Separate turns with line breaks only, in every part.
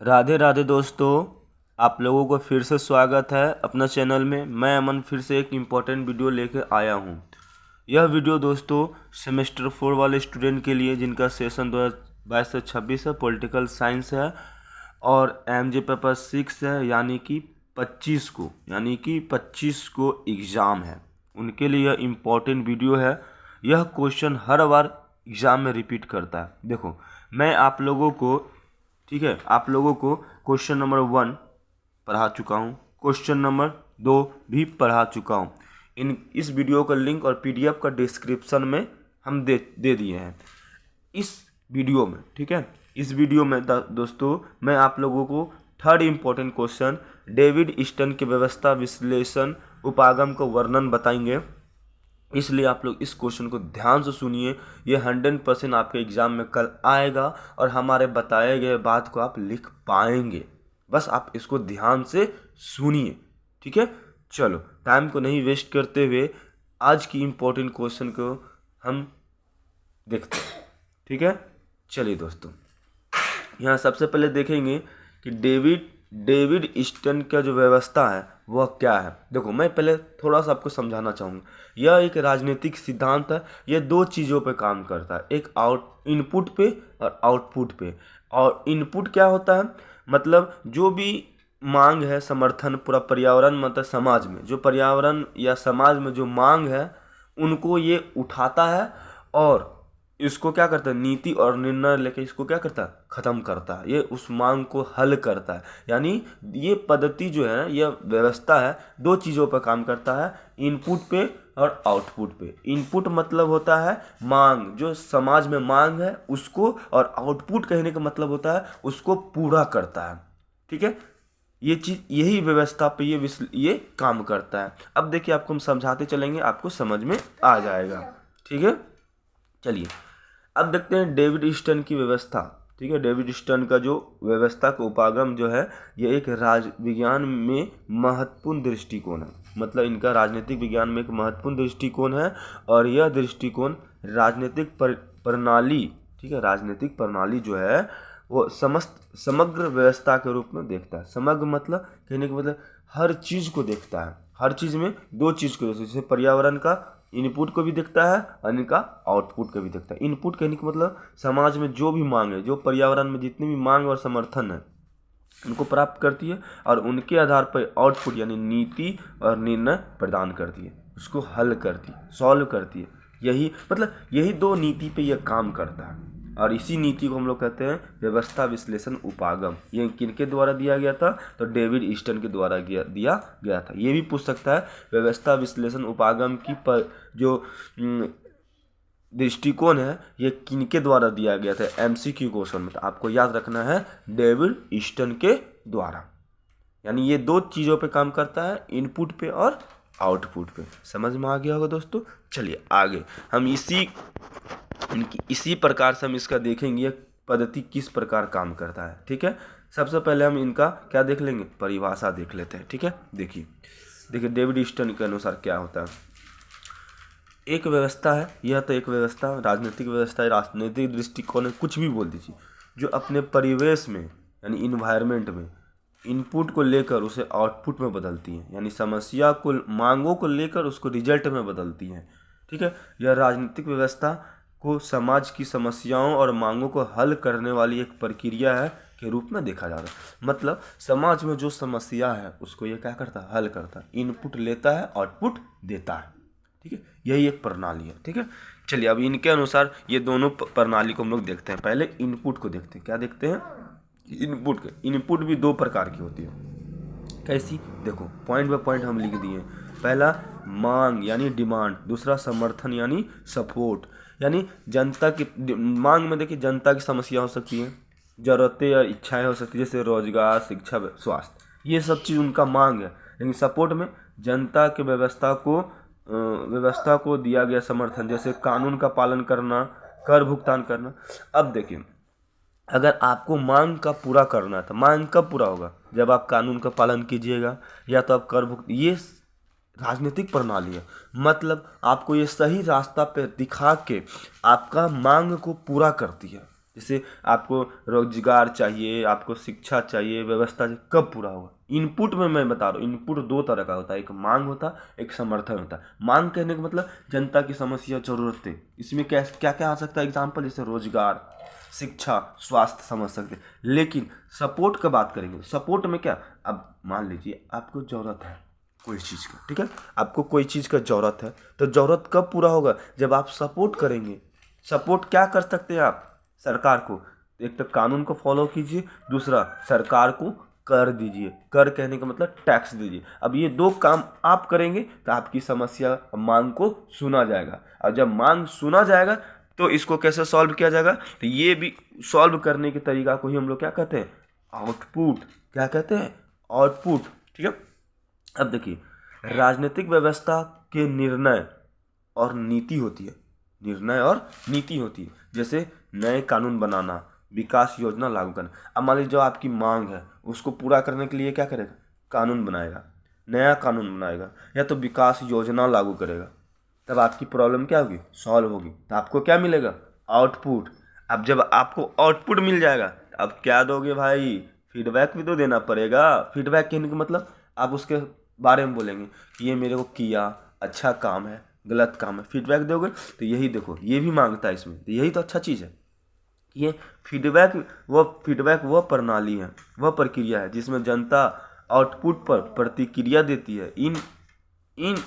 राधे राधे दोस्तों, आप लोगों को फिर से स्वागत है अपना चैनल में। मैं अमन फिर से एक इम्पोर्टेंट वीडियो लेकर आया हूँ। यह वीडियो दोस्तों सेमेस्टर 4 वाले स्टूडेंट के लिए जिनका सेशन 2022 से 26 है, पॉलिटिकल साइंस है और एमजे पेपर 6 है, यानी कि 25 को एग्ज़ाम है, उनके लिए यह इम्पोर्टेंट वीडियो है। यह क्वेश्चन हर बार एग्ज़ाम में रिपीट करता है। देखो, मैं आप लोगों को, ठीक है, आप लोगों को क्वेश्चन नंबर 1 पढ़ा चुका हूँ, क्वेश्चन नंबर 2 भी पढ़ा चुका हूँ। इस वीडियो का लिंक और पीडीएफ का डिस्क्रिप्शन में हम दे दिए हैं इस वीडियो में, ठीक है। इस वीडियो में दोस्तों मैं आप लोगों को third important question David Easton के व्यवस्था विश्लेषण उपागम का वर्णन बताएंगे। इसलिए आप लोग इस क्वेश्चन को ध्यान से सुनिए। ये 100% आपके एग्जाम में कल आएगा और हमारे बताए गए बात को आप लिख पाएंगे। बस आप इसको ध्यान से सुनिए, ठीक है। चलो, टाइम को नहीं वेस्ट करते हुए आज की इम्पोर्टेंट क्वेश्चन को हम देखते हैं, ठीक है। चलिए दोस्तों, यहाँ सबसे पहले देखेंगे कि डेविड ईस्टन का जो व्यवस्था है वह क्या है। देखो, मैं पहले थोड़ा सा आपको समझाना चाहूँगा। यह एक राजनीतिक सिद्धांत है। यह दो चीज़ों पे काम करता है, एक इनपुट पे और आउटपुट पे। और इनपुट क्या होता है, मतलब जो भी मांग है, समर्थन, पूरा पर्यावरण, मतलब समाज में जो पर्यावरण या समाज में जो मांग है उनको ये उठाता है और इसको क्या करता है, नीति और निर्णय लेके इसको क्या करता है, खत्म करता है। ये उस मांग को हल करता है। यानी ये पद्धति जो है, यह व्यवस्था है, दो चीज़ों पर काम करता है, इनपुट पे और आउटपुट पे। इनपुट मतलब होता है मांग, जो समाज में मांग है उसको, और आउटपुट कहने का मतलब होता है उसको पूरा करता है, ठीक है। ये चीज़, यही व्यवस्था पे ये काम करता है। अब देखिए, आपको हम समझाते चलेंगे, आपको समझ में आ जाएगा, ठीक है। चलिए, अब देखते हैं डेविड ईस्टन की व्यवस्था, ठीक है। डेविड ईस्टन का जो व्यवस्था का उपागम जो है, ये एक राज विज्ञान में महत्वपूर्ण दृष्टिकोण है। मतलब इनका राजनीतिक विज्ञान में एक महत्वपूर्ण दृष्टिकोण है और यह दृष्टिकोण राजनीतिक प्रणाली, ठीक है, राजनीतिक प्रणाली जो है वो समग्र व्यवस्था के रूप में देखता है। समग्र मतलब, कहने का मतलब हर चीज़ को देखता है। हर चीज़ में दो चीज़ को, जैसे पर्यावरण का इनपुट को भी देखता है और इनका आउटपुट को भी देखता है। इनपुट कहने का मतलब समाज में जो भी मांग है, जो पर्यावरण में जितनी भी मांग और समर्थन है उनको प्राप्त करती है और उनके आधार पर आउटपुट यानी नीति और निर्णय प्रदान करती है, उसको हल करती है, सॉल्व करती है। यही दो नीति पे यह काम करता है और इसी नीति को हम लोग कहते हैं व्यवस्था विश्लेषण उपागम। ये किनके द्वारा दिया गया था, तो डेविड ईस्टन के द्वारा दिया गया था। ये भी पूछ सकता है व्यवस्था विश्लेषण उपागम की जो दृष्टिकोण है ये किनके द्वारा दिया गया था। एमसीक्यू क्वेश्चन में तो आपको याद रखना है डेविड ईस्टन के द्वारा। यानी ये दो चीज़ों पे काम करता है, इनपुट पे और आउटपुट पे। समझ में आ गया होगा दोस्तों। चलिए आगे हम इसी प्रकार से हम इसका देखेंगे ये पद्धति किस प्रकार काम करता है, ठीक है। सबसे पहले हम इनका क्या देख लेंगे, परिभाषा देख लेते हैं, ठीक है। देखिए डेविड ईस्टन के अनुसार क्या होता है। एक व्यवस्था है, यह तो एक व्यवस्था, राजनीतिक व्यवस्था है, राजनीतिक दृष्टिकोण है, कुछ भी बोल दीजिए, जो अपने परिवेश में यानी इन्वायरमेंट में इनपुट को लेकर उसे आउटपुट में बदलती है, यानी समस्या को, मांगों को लेकर उसको रिजल्ट में बदलती है, ठीक है। यह राजनीतिक व्यवस्था को समाज की समस्याओं और मांगों को हल करने वाली एक प्रक्रिया है के रूप में देखा जाता है। मतलब समाज में जो समस्या है उसको ये क्या करता है, हल करता है, इनपुट लेता है, आउटपुट देता है, ठीक है। यही एक प्रणाली है, ठीक है। चलिए, अब इनके अनुसार ये दोनों प्रणाली को हम लोग देखते हैं। पहले इनपुट को देखते हैं। क्या देखते हैं, इनपुट भी दो प्रकार की होती है। कैसी, देखो पॉइंट बाय पॉइंट हम लिख दिए। पहला मांग यानी डिमांड, दूसरा समर्थन यानी सपोर्ट। यानी जनता की मांग में देखिए जनता की समस्या हो सकती है, जरूरतें या इच्छाएं हो सकती है, जैसे रोजगार, शिक्षा, स्वास्थ्य, ये सब चीज़ उनका मांग है। लेकिन सपोर्ट में जनता के व्यवस्था को दिया गया समर्थन, जैसे कानून का पालन करना, कर भुगतान करना। अब देखिए, अगर आपको मांग का पूरा करना है तो मांग कब पूरा होगा, जब आप कानून का पालन कीजिएगा या तो आप कर भुगतान। ये राजनीतिक प्रणाली है। मतलब आपको ये सही रास्ता पे दिखा के आपका मांग को पूरा करती है, जैसे आपको रोजगार चाहिए, आपको शिक्षा चाहिए, व्यवस्था चाहिए, कब पूरा होगा? इनपुट में मैं बता रहा हूँ, इनपुट दो तरह का होता है, एक मांग होता है, एक समर्थन होता है। मांग कहने का मतलब जनता की समस्या, जरूरतें, इसमें क्या क्या क्या आ सकता है एग्जाम्पल, जैसे रोजगार, शिक्षा, स्वास्थ्य समझ सकते हैं। लेकिन सपोर्ट का बात करेंगे, सपोर्ट में क्या, अब मान लीजिए आपको जरूरत है कोई चीज़ का, ठीक है, आपको कोई चीज़ का जरूरत है, तो जरूरत कब पूरा होगा? जब आप सपोर्ट करेंगे। सपोर्ट क्या कर सकते हैं आप? सरकार को, एक तो कानून को फॉलो कीजिए, दूसरा सरकार को कर दीजिए। कर कहने का मतलब टैक्स दीजिए। अब ये दो काम आप करेंगे तो आपकी समस्या, मांग को सुना जाएगा, और जब मांग सुना जाएगा तो इसको कैसे सॉल्व किया जाएगा? तो ये भी सॉल्व करने के तरीका को ही हम लोग क्या कहते हैं? आउटपुट। क्या कहते हैं? आउटपुट। ठीक है। अब देखिए, राजनीतिक व्यवस्था के निर्णय और नीति होती है, निर्णय और नीति होती है। जैसे नए कानून बनाना, विकास योजना लागू करना। अब मान लीजिए जो आपकी मांग है उसको पूरा करने के लिए क्या करेगा? कानून बनाएगा, नया कानून बनाएगा, या तो विकास योजना लागू करेगा। तब आपकी प्रॉब्लम क्या होगी? सॉल्व होगी। तो आपको क्या मिलेगा? आउटपुट। अब जब आपको आउटपुट मिल जाएगा, अब क्या दोगे भाई? फीडबैक भी तो देना पड़ेगा। फीडबैक कहने का मतलब आप उसके बारे में बोलेंगे कि ये मेरे को किया, अच्छा काम है, गलत काम है, फीडबैक दोगे। तो यही देखो, ये भी मांगता है इसमें, तो यही तो अच्छा चीज़ है। ये फीडबैक वह प्रणाली है, वह प्रक्रिया है जिसमें जनता आउटपुट पर प्रतिक्रिया देती है।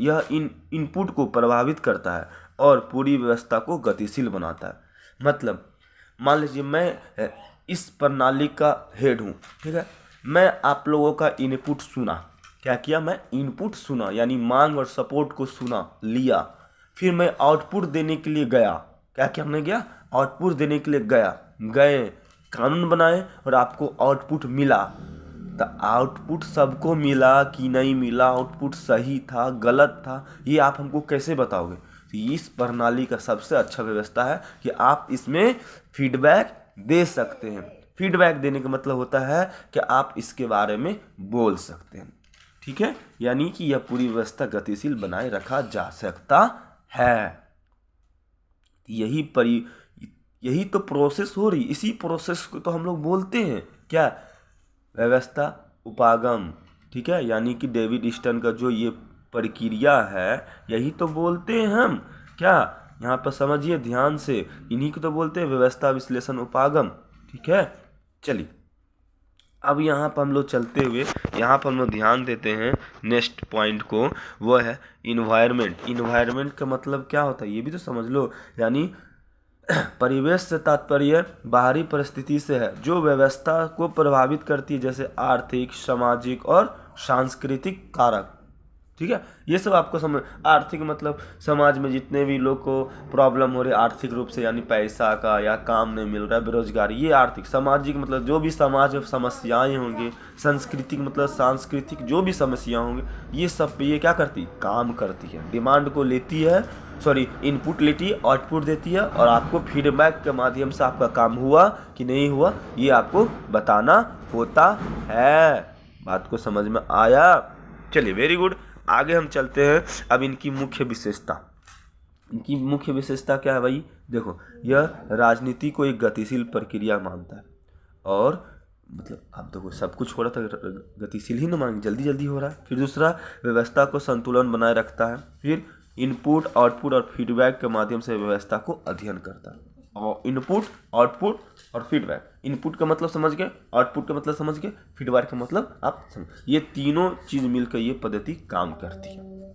यह इनपुट को प्रभावित करता है और पूरी व्यवस्था को गतिशील बनाता है। मतलब मान लीजिए मैं इस प्रणाली का हेड हूँ, ठीक है। मैं आप लोगों का इनपुट सुना। क्या किया? मैं इनपुट सुना, यानी मांग और सपोर्ट को सुना, लिया। फिर मैं आउटपुट देने के लिए गया। क्या करने गया? आउटपुट देने के लिए गए, कानून बनाए और आपको आउटपुट मिला। तो आउटपुट सबको मिला कि नहीं मिला, आउटपुट सही था, गलत था, ये आप हमको कैसे बताओगे? तो इस प्रणाली का सबसे अच्छा व्यवस्था है कि आप इसमें फीडबैक दे सकते हैं। फीडबैक देने का मतलब होता है कि आप इसके बारे में बोल सकते हैं। ठीक है, यानी कि यह पूरी व्यवस्था गतिशील बनाए रखा जा सकता है। यही तो प्रोसेस हो रही, इसी प्रोसेस को तो हम लोग बोलते हैं क्या? व्यवस्था उपागम। ठीक है, यानी कि डेविड स्टर्न का जो ये प्रक्रिया है, यही तो बोलते हैं हम क्या? यहाँ पर समझिए ध्यान से, इन्हीं को तो बोलते हैं व्यवस्था विश्लेषण उपागम। ठीक है, चलिए अब यहाँ पर हम लोग चलते हुए, यहाँ पर हम लोग ध्यान देते हैं नेक्स्ट पॉइंट को, वो है इन्वायरमेंट। इन्वायरमेंट का मतलब क्या होता है ये भी तो समझ लो। यानी परिवेश से तात्पर्य बाहरी परिस्थिति से है जो व्यवस्था को प्रभावित करती है, जैसे आर्थिक, सामाजिक और सांस्कृतिक कारक। ठीक है, ये सब आपको समझ। आर्थिक मतलब समाज में जितने भी लोग को प्रॉब्लम हो रही है आर्थिक रूप से, यानी पैसा का या काम नहीं मिल रहा है, बेरोजगारी, ये आर्थिक। सामाजिक मतलब जो भी समाज में समस्याएं होंगी। सांस्कृतिक मतलब सांस्कृतिक जो भी समस्या होंगी, ये सब पे ये क्या करती? काम करती है, डिमांड को लेती है, इनपुट लेती है, आउटपुट देती है, और आपको फीडबैक के माध्यम से आपका काम हुआ कि नहीं हुआ ये आपको बताना होता है। बात को समझ में आया? चलिए, वेरी गुड। आगे हम चलते हैं। अब इनकी मुख्य विशेषता, इनकी मुख्य विशेषता क्या है भाई? देखो, यह राजनीति को एक गतिशील प्रक्रिया मानता है, और मतलब आप देखो सब कुछ हो रहा था गतिशील ही ना मान, जल्दी जल्दी हो रहा है। फिर दूसरा, व्यवस्था को संतुलन बनाए रखता है। फिर इनपुट, आउटपुट और फीडबैक के माध्यम से व्यवस्था को अध्ययन करता है। और इनपुट, आउटपुट और फीडबैक। इनपुट का मतलब समझ गए, आउटपुट का मतलब समझ गए, फीडबैक का मतलब आप समझ, ये तीनों चीज मिलकर ये पद्धति काम करती है।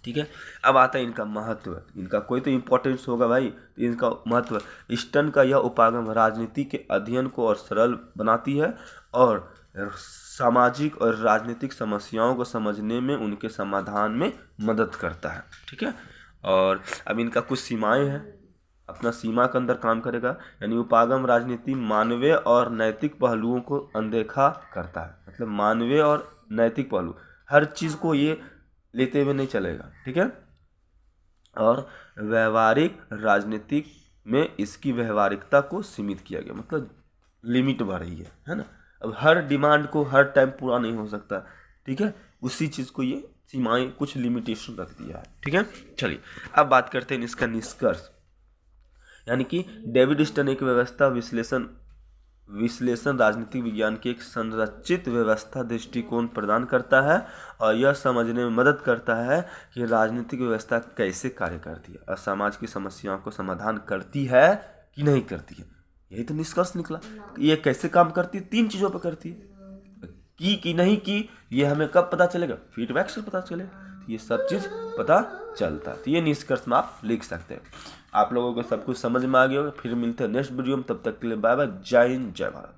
ठीक है, अब आता है इनका महत्व। इनका कोई तो इम्पोर्टेंस होगा भाई, तो इनका महत्व। स्टर्न का यह उपागम राजनीति के अध्ययन को और सरल बनाती है और सामाजिक और राजनीतिक समस्याओं को समझने में, उनके समाधान में मदद करता है। ठीक है, और अब इनका कुछ सीमाएं हैं, अपना सीमा के अंदर काम करेगा। यानी उपागम राजनीति मानवीय और नैतिक पहलुओं को अनदेखा करता है। मतलब मानवीय और नैतिक पहलू, हर चीज को ये लेते हुए नहीं चलेगा। ठीक है, और व्यवहारिक राजनीतिक में इसकी व्यवहारिकता को सीमित किया गया, मतलब लिमिट बढ़ रही है ना। अब हर डिमांड को हर टाइम पूरा नहीं हो सकता। ठीक है, उसी चीज को ये सीमाएं, कुछ लिमिटेशन रख दिया है। ठीक है, चलिए अब बात करते हैं इसका निष्कर्ष। यानी कि डेविड स्टन एक व्यवस्था विश्लेषण राजनीतिक विज्ञान की एक संरचित व्यवस्था दृष्टिकोण प्रदान करता है और यह समझने में मदद करता है कि राजनीतिक व्यवस्था कैसे कार्य करती है और समाज की समस्याओं को समाधान करती है कि नहीं करती है। यही तो निष्कर्ष निकला। ये कैसे काम करती है? 3 चीज़ों पर करती है। कि नहीं की ये हमें कब पता चलेगा? फीडबैक से पता चलेगा। ये सब चीज़ पता चलता है। तो ये निष्कर्ष में आप लिख सकते हैं। आप लोगों को सब कुछ समझ में आ गया होगा। फिर मिलते हैं नेक्स्ट वीडियो में। तब तक के लिए बाय बाय। जय हिंद, जय भारत।